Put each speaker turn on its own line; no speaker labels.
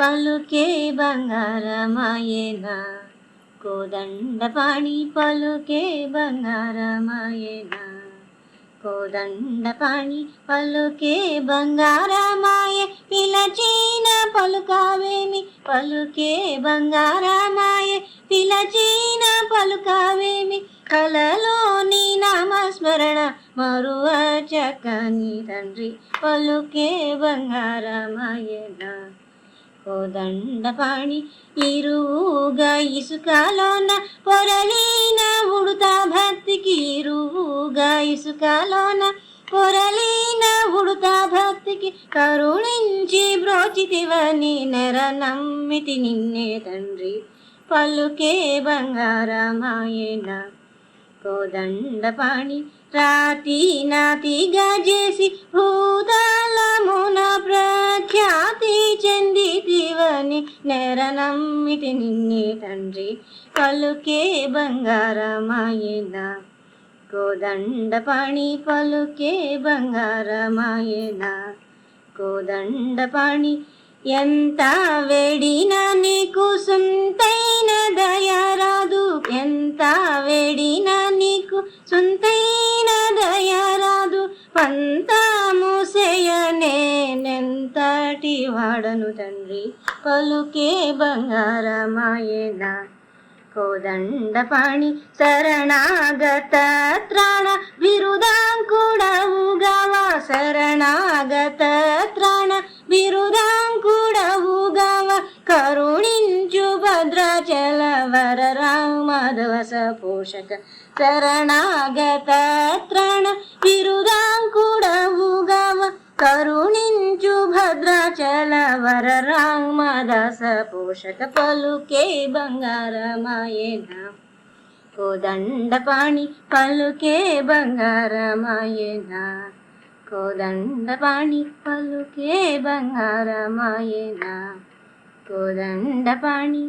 పలుకే బంగారమాయేనా, కోదండపాణి పలుకే బంగారమాయేనా, కోదండపాణి పలుకే బంగారమాయే, పిలచిన పలుకావేమి పలుకే బంగారమాయే, పిలచిన పలుకావేమి, కలలోని నామస్మరణ మరువ చక్కని తండ్రి పలుకే బంగారమాయేనా, కోదండపాణి ఇరువుగా ఇసుకలోన పొరలిన ఉడుతా భక్తికి, ఇరువుగా ఇసుకలోన పొరలిన ఉడుతా భక్తికి, కరుణించి బ్రోచితివని నెర నమ్మితి నిన్నే తండ్రి పలుకే బంగారమాయేనా, కోదండపాణి రాతి నాతిగా చేసి భూతలమున ప్రఖ్యాతి చెందితివని నెర నమ్మితి నిన్నే తండ్రి పలుకే బంగారమాయేనా, కోదండపాణి పలుకే బంగారమాయేనా, కోదండపాణి ఎంత వేడినా నీకు సొంతైన దయరాదు, ఎంత వేడినా నీకు సొంతైన దయరాదు, పంతము చేయనేనెంతటి వాడను తండ్రి పలుకే బంగారమాయేనా, కోదండపాణి శరణాగత త్రాణ బిరుదాంకుడవుగావ, శరణాగత త్రాణ బిరుదాంకుడవుగావ, కరుణించు భద్రాచల వర రామదవస పోషక, శరణాగత త్రాణ బిరుదాంకుడవుగావ, కరుణించు భద్రాచల వర రామదాస పోషక పలుకే బంగారమాయేనా, కోదండపాణి పలుకే బంగారమాయేనా, కోదండపాణి పలుకే బంగారమాయేనా, కోదండపాణి